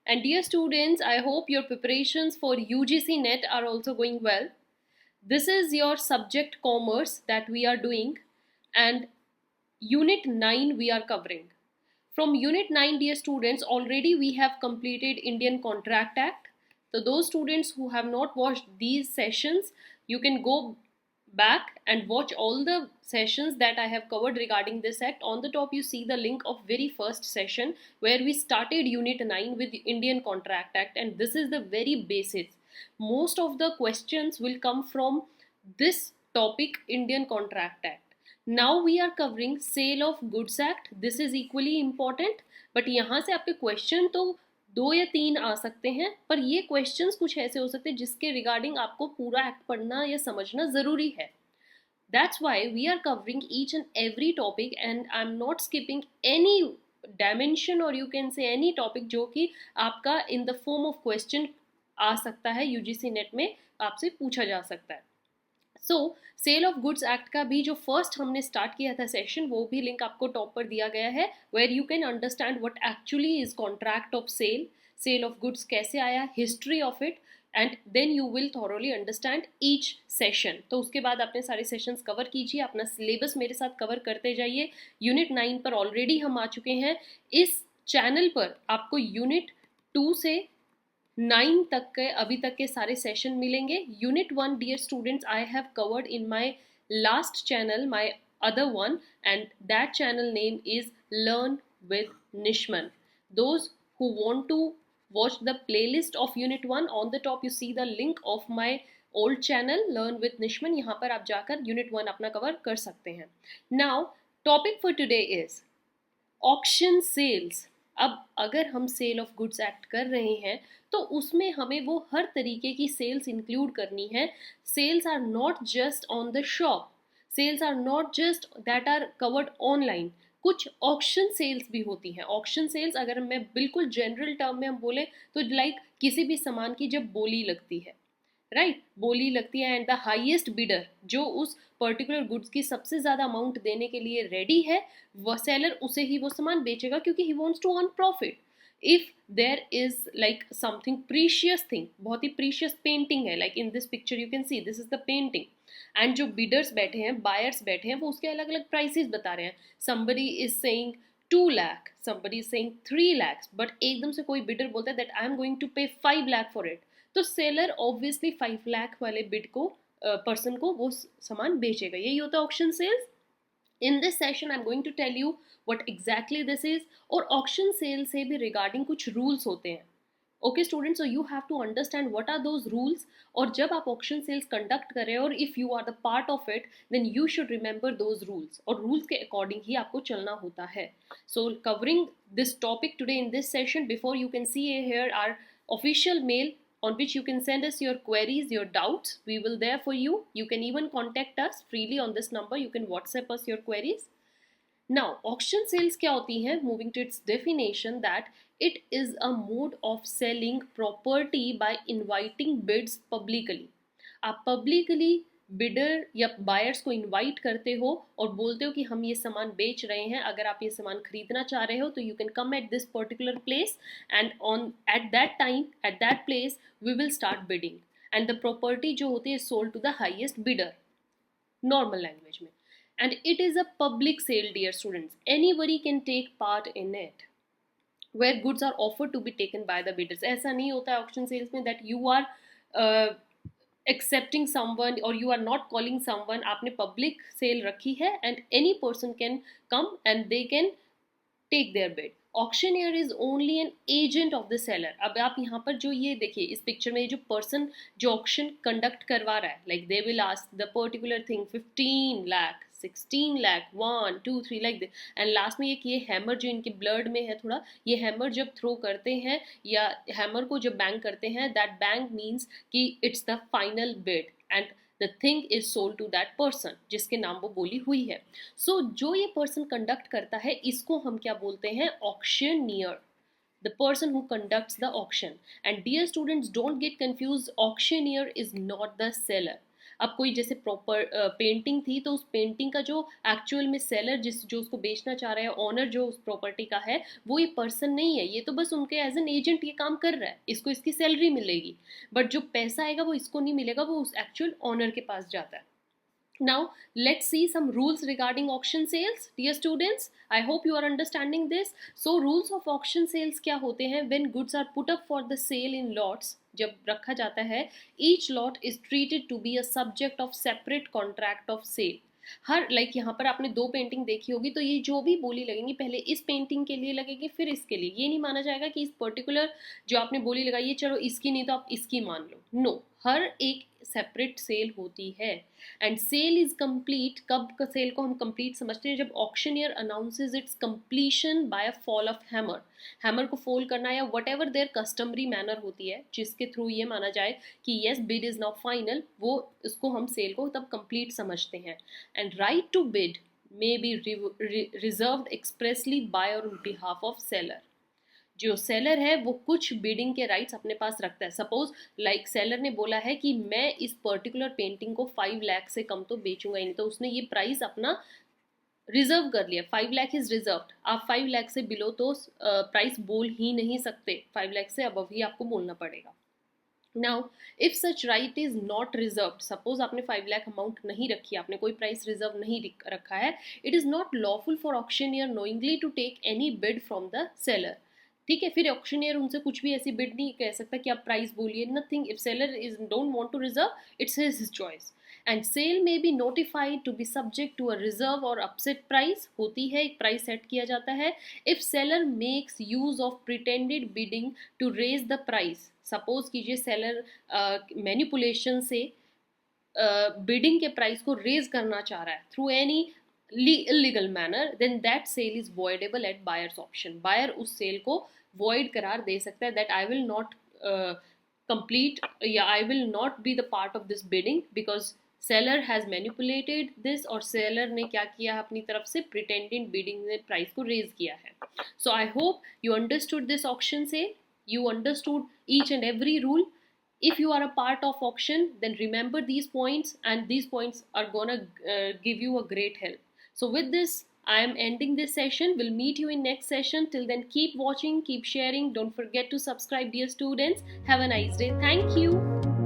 And dear students, I hope your preparations for UGC NET are also going well. This is your subject commerce that we are doing, and Unit 9 we are covering. From Unit 9, dear students, already we have completed Indian Contract Act. So those students who have not watched these sessions, you can go back and watch all the sessions that I have covered regarding this act. On the top you see the link of very first session where we started Unit 9 with the Indian Contract Act, and this is the very basis. Most of the questions will come from this topic, Indian Contract Act. Now we are covering Sale of Goods Act. This is equally important, but यहाँ से आपके question तो 2 या 3 आ सकते हैं, पर ये questions कुछ ऐसे हो सकते हैं जिसके रिगार्डिंग आपको पूरा एक्ट पढ़ना या समझना ज़रूरी है. That's why we are covering each and every topic, and I'm not skipping any dimension or you can say any topic जो कि आपका in the form of question आ सकता है, UGC नेट में आपसे पूछा जा सकता है. सो सेल ऑफ गुड्स एक्ट का भी जो फर्स्ट हमने स्टार्ट किया था सेशन, वो भी लिंक आपको टॉप पर दिया गया है, where you can understand what actually is contract of sale of goods कैसे आया, history of it, and then you will thoroughly understand each session. तो उसके बाद अपने सारे सेशंस कवर कीजिए, अपना सिलेबस मेरे साथ कवर करते जाइए. यूनिट 9 पर ऑलरेडी हम आ चुके हैं. इस चैनल पर आपको यूनिट 2 से 9 तक के अभी तक के सारे सेशन मिलेंगे. Unit 1 dear students I have covered in my last channel, my other one, and that channel name is learn with Nishman. Those who want to watch the playlist of unit 1, on the top you see the link of my old channel learn with nishman. यहाँ पर आप जाकर unit 1 अपना cover कर सकते हैं. now topic for today is auction sales. अब अगर हम सेल ऑफ गुड्स एक्ट कर रहे हैं तो उसमें हमें वो हर तरीके की सेल्स इंक्लूड करनी है. Sales are not just on the shop, sales are not just that are covered online. कुछ ऑक्शन सेल्स भी होती हैं. ऑक्शन सेल्स अगर मैं बिल्कुल जनरल टर्म में हम बोले तो लाइक किसी भी सामान की जब बोली लगती है, राइट, बोली लगती है, एंड द हाईएस्ट बिडर जो उस पर्टिकुलर गुड्स की सबसे ज़्यादा अमाउंट देने के लिए रेडी है, वह सेलर उसे ही वो सामान बेचेगा क्योंकि he wants to earn profit. If there is like something precious thing, बहुत ही प्रीशियस पेंटिंग है, like in this picture you can see this is the painting, and जो बिडर्स बैठे हैं, बायर्स बैठे हैं, वो उसके अलग अलग प्राइसेस बता रहे हैं. Somebody is saying 2 lakh, somebody is saying 3 lakhs, but एकदम से कोई बिडर बोलता है that I am going to pay 5 lakh for it. तो सेलर ऑब्वियसली 5 लाख वाले बिड को पर्सन को वो सामान बेचेगा. यही होता है auction sales. In this session I am going to tell you what exactly this is. और ऑक्शन सेल से भी रिगार्डिंग कुछ रूल्स होते हैं. Okay students, so you have to understand what are those rules. और जब आप ऑक्शन सेल्स कंडक्ट कर रहे हो और if you are the part of it, then you should remember those rules, और रूल्स के अकॉर्डिंग ही आपको चलना होता है. So covering this topic today in this session, before you can see here are official mail on which you can send us your queries, your doubts. We will there for you. You can even contact us freely on this number. You can WhatsApp us your queries. Now, auction sales क्या होती हैं? Moving to its definition, that it is a mode of selling property by inviting bids publicly. आप publicly bidder या buyers को invite करते हो और बोलते हो कि हम ये सामान बेच रहे हैं, अगर आप ये सामान खरीदना चाह रहे हो तो you can come at this particular place, and on at that time at that place we will start bidding, and the property जो होती है sold to the highest bidder, normal language में. And it is a public sale dear students. Anybody can take part in it, where goods are offered to be taken by the bidders. ऐसा नहीं होता है auction sales में that you are accepting someone or you are not calling someone. आपने public sale रखी है and any person can come and they can take their bid. Auctioneer is only an agent of the seller. अब आप यहाँ पर जो ये देखिए इस पिक्चर में, जो पर्सन जो ऑक्शन कंडक्ट करवा रहा है, like they will ask the particular thing 15 lakh 16 lakh 1 2 3 like this, and last में ये हैमर जो इनके ब्लड में है थोड़ा, ये हैमर जब थ्रो करते हैं या हैमर को जब बैंग करते हैं, दैट बैंग मीन्स कि it's the final bid and the thing is sold to that person जिसके नाम वो बोली हुई है. So जो ये person conduct करता है इसको हम क्या बोलते हैं? Auctioneer, the person who conducts the auction. And dear students, don't get confused, auctioneer is not the seller. अब कोई जैसे प्रॉपर पेंटिंग थी, तो उस पेंटिंग का जो एक्चुअल में सेलर जो उसको बेचना चाह रहा है, ऑनर जो उस प्रॉपर्टी का है, वो ये पर्सन नहीं है, ये तो बस उनके एज एन एजेंट ये काम कर रहा है, इसको इसकी सैलरी मिलेगी, बट जो पैसा आएगा वो इसको नहीं मिलेगा, वो उस एक्चुअल ऑनर के पास जाता है. Now, let's see some rules regarding auction sales. Dear students, I hope you are understanding this. So, rules of auction sales क्या होते हैं? When goods are put up for the sale in lots, जब रखा जाता है, each lot is treated to be a subject of separate contract of sale. हर यहाँ पर आपने दो पेंटिंग देखी होगी, तो ये जो भी बोली लगेंगी पहले इस पेंटिंग के लिए लगेगी, फिर इसके लिए. ये नहीं माना जाएगा कि इस पर्टिकुलर जो आपने बोली लगाई है, चलो इसकी नहीं तो आप इसकी मान लो. नो, हर एक सेपरेट सेल होती है. एंड सेल इज कंप्लीट, कब का सेल को हम कंप्लीट समझते हैं? जब auctioneer announces its completion by a fall of hammer. Hammer को फोल करना या whatever there customary manner होती है, जिसके थ्रू ये माना जाए कि yes bid is now final, वो उसको हम सेल को तब कंप्लीट समझते हैं. And right to bid may be reserved expressly by और बिहाफ ऑफ सेलर. जो सेलर है वो कुछ बिडिंग के राइट्स अपने पास रखता है. सपोज सेलर ने बोला है कि मैं इस पर्टिकुलर पेंटिंग को 5 लाख से कम तो बेचूंगा ही नहीं, तो उसने ये प्राइस अपना रिजर्व कर लिया. 5 लाख इज रिजर्व्ड. आप 5 लाख से बिलो तो प्राइस बोल ही नहीं सकते, 5 लाख से अबव ही आपको बोलना पड़ेगा. Now if such right is not reserved, suppose आपने 5 लाख अमाउंट नहीं रखी, आपने कोई प्राइस रिजर्व नहीं रखा है, it is not lawful for auctioneer knowingly to take any bid from the seller. ठीक है, फिर ऑक्शनियर उनसे कुछ भी ऐसी बिड नहीं कह सकता कि आप प्राइस बोलिए, nothing. If seller is don't want to reserve, it's his choice. And sale में be notified to be subject to a reserve और अपसेट प्राइस. होती है, एक प्राइस सेट किया जाता है. If seller makes use of pretended bidding to raise the price, suppose कीजिए seller manipulation से बिडिंग के प्राइस को रेज करना चाह रहा है through any illegal manner, then that sale is voidable at buyer's option. Buyer उस सेल को void करार दे सकता है, that I will not complete या I will not be the part of this bidding because seller has manipulated this, और seller ने क्या किया अपनी तरफ से, pretended bidding ने प्राइस को रेज किया है. So I hope you understood this auction sale, you understood each and every rule. If you are a part of auction, then remember these points, and these points are gonna give you a great help. So with this, I am ending this session. We'll meet you in next session. Till then, keep watching, keep sharing. Don't forget to subscribe, dear students. Have a nice day. Thank you.